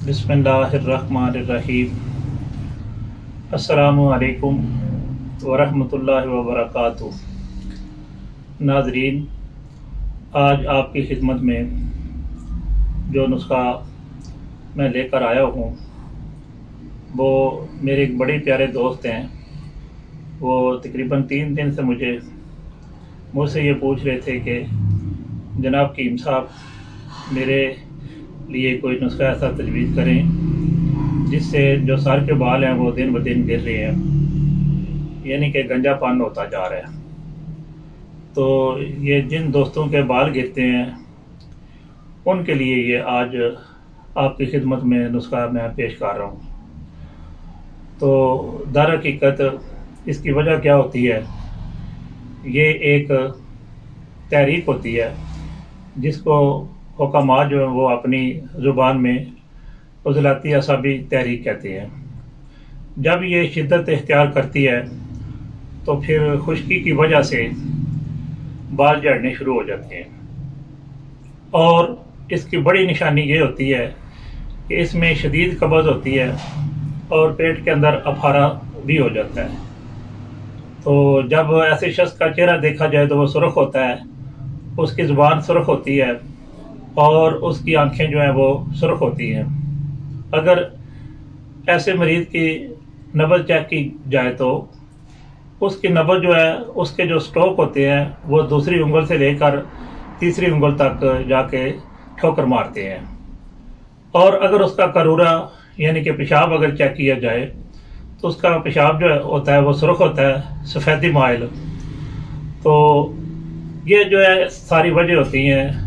बिस्मिल्लाहिर्रहमानिर्रहीम। अस्सलामु अलैकुम वरहमतुल्लाहि वबरकातुहू। नाज़रीन, आज आपकी खिदमत में जो नुस्खा मैं लेकर आया हूँ वो मेरे एक बड़े प्यारे दोस्त हैं। वो तकरीबन 3 दिन से मुझसे ये पूछ रहे थे कि जनाब कीम साहब मेरे लिए कोई नुस्खा ऐसा तजवीज़ करें जिससे जो सर के बाल हैं वो दिन ब दिन गिर रहे हैं, यानी कि गंजापन होता जा रहा है। तो ये जिन दोस्तों के बाल गिरते हैं उनके लिए ये आज आपकी खिदमत में नुस्खा मैं पेश कर रहा हूँ। तो दर हकीकत इसकी वजह क्या होती है, ये एक तहरीक होती है जिसको हुक्मा जो है वो अपनी ज़ुबान में उज़लाती असाबी तहरीक कहते हैं। जब ये शिद्दत इख्तियार करती है तो फिर खुश्की की वजह से बाल झड़ने शुरू हो जाते हैं, और इसकी बड़ी निशानी ये होती है कि इसमें शदीद कब्ज़ होती है और पेट के अंदर अफारा भी हो जाता है। तो जब ऐसे शख्स का चेहरा देखा जाए तो वो सुर्ख होता है, उसकी ज़ुबान सुर्ख होती है और उसकी आंखें जो हैं वो सुर्ख होती हैं। अगर ऐसे मरीज़ की नब्ज़ चेक की जाए तो उसकी नब्ज़ जो है, उसके जो स्ट्रोक होते हैं वो दूसरी उंगल से लेकर तीसरी उंगल तक जाके ठोकर मारते हैं। और अगर उसका करूरा यानी कि पेशाब अगर चेक किया जाए तो उसका पेशाब जो होता है वो सुर्ख होता है, सफ़ेदी माइल। तो ये जो है सारी वजह होती हैं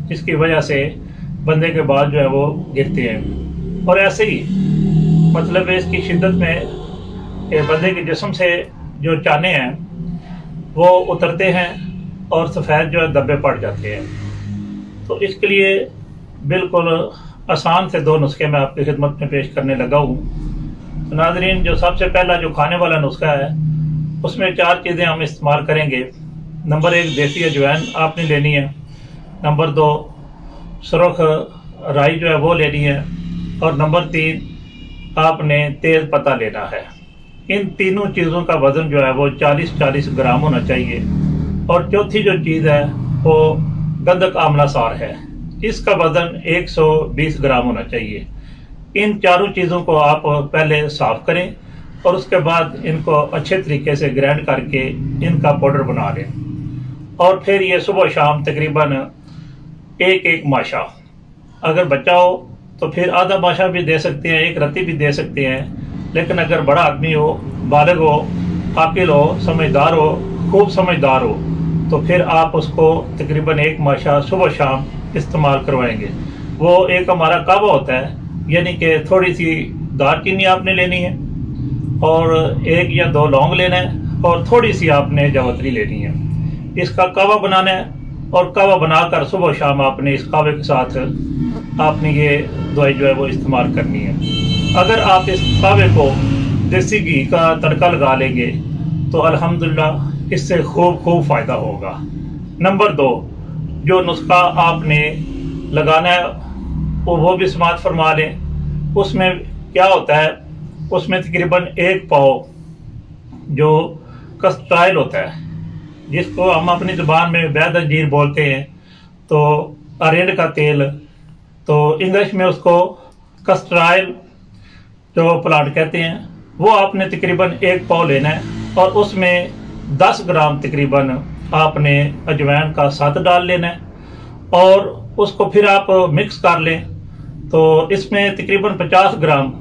जिसकी वजह से बंदे के बाल जो है वो गिरते हैं। और ऐसे ही मतलब इसकी शिद्दत में बंदे के जिस्म से जो चाने हैं वो उतरते हैं और सफ़ेद जो है धब्बे पड़ जाते हैं। तो इसके लिए बिल्कुल आसान से 2 नुस्खे मैं आपकी खिदमत में पेश करने लगा हूँ। तो नाज़रीन, जो सबसे पहला जो खाने वाला नुस्खा है उसमें 4 चीज़ें हम इस्तेमाल करेंगे। नंबर 1 देसी अजवाइन आपने लेनी है। नंबर 2 सुरख राई जो है वो लेनी है। और नंबर 3 आपने तेज़ पत्ता लेना है। इन तीनों चीज़ों का वज़न जो है वो 40-40 ग्राम होना चाहिए। और चौथी जो चीज़ है वो गंधक आमला सार है, इसका वज़न 120 ग्राम होना चाहिए। इन चारों चीज़ों को आप पहले साफ़ करें और उसके बाद इनको अच्छे तरीके से ग्राइंड करके इनका पाउडर बना लें। और फिर ये सुबह शाम तकरीबन एक माशा, अगर बच्चा हो तो फिर आधा माशा भी दे सकते हैं, 1 रत्ती भी दे सकते हैं। लेकिन अगर बड़ा आदमी हो, बालिग हो, आकिल हो, समझदार हो, खूब समझदार हो, तो फिर आप उसको तकरीबन 1 माशा सुबह शाम इस्तेमाल करवाएंगे। वो एक हमारा कावा होता है, यानी कि थोड़ी सी दालचीनी आपने लेनी है और 1 या 2 लौंग लेना है और थोड़ी सी आपने जावित्री लेनी है। इसका कावा बनाना है और कावा बनाकर सुबह शाम आपने इस कावे के साथ आपने ये दवाई जो है वो इस्तेमाल करनी है। अगर आप इस कावे को देसी घी का तड़का लगा लेंगे तो अल्हम्दुलिल्लाह इससे खूब फ़ायदा होगा। नंबर 2 जो नुस्खा आपने लगाना है वो भी समात फरमा लें। उसमें क्या होता है, उसमें तकरीबन 1 पाव जो कस्ट्राइल होता है, जिसको हम अपनी ज़ुबान में बैद अंजीर बोलते हैं, तो अरेंड का तेल, तो इंग्लिश में उसको कस्ट्राइल जो प्लांट कहते हैं, वो आपने तकरीबन 1 पाव लेना है। और उसमें 10 ग्राम तकरीबन आपने अजवाइन का साथ डाल लेना है और उसको फिर आप मिक्स कर लें। तो इसमें तकरीबन 50 ग्राम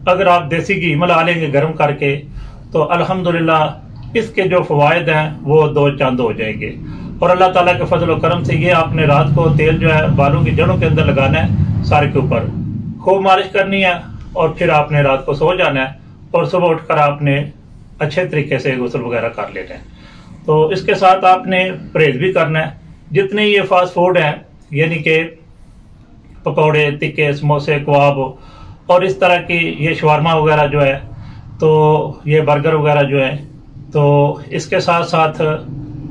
अगर आप देसी घी मिला लेंगे गर्म करके तो अल्हम्दुलिल्लाह इसके जो फ़वाइद हैं वो 2 चांद हो जाएंगे। और अल्लाह ताला के फजल व करम से ये आपने रात को तेल जो है बालों की जड़ों के अंदर लगाना है, सारे के ऊपर खूब मालिश करनी है और फिर आपने रात को सो जाना है और सुबह उठकर आपने अच्छे तरीके से गुस्ल वगैरह कर लेना है। तो इसके साथ आपने परहेज भी करना है। जितने ये फास्ट फूड हैं यानी कि पकौड़े, तिक्के, समोसे, कबाब और इस तरह की ये शवारमा वगैरह जो है, तो ये बर्गर वगैरह जो है, तो इसके साथ साथ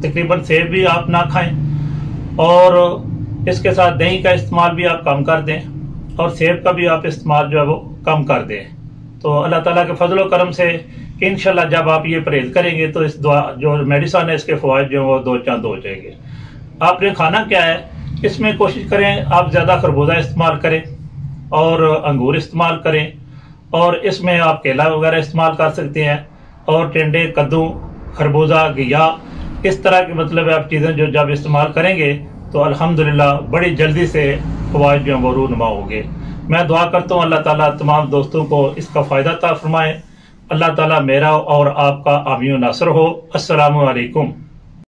तकरीबन सेब भी आप ना खाएं और इसके साथ दही का इस्तेमाल भी आप कम कर दें। और सेब का भी आप इस्तेमाल जो है वो कम कर दें। तो अल्लाह ताला के फजल करम से इंशाल्लाह जब आप ये परहेज करेंगे तो इस दवा जो मेडिसन है इसके फ़वाइद जो है वो दो चंद हो जाएंगे। आपने खाना क्या है, इसमें कोशिश करें आप ज़्यादा खरबूजा इस्तेमाल करें और अंगूर इस्तेमाल करें, और इसमें आप केला वगैरह इस्तेमाल कर सकते हैं, और टिंडे, कद्दू, खरबूजा, घिया, इस तरह की मतलब आप चीज़ें जो जब इस्तेमाल करेंगे तो अल्हम्दुलिल्लाह बड़ी जल्दी से फ़वाइद जो हैं वो रूनुमा होंगे। मैं दुआ करता हूँ अल्लाह ताला तमाम दोस्तों को इसका फ़ायदा अता फरमाए। अल्लाह ताला मेरा और आपका आमीन नासर हो। अस्सलामु अलैकुम।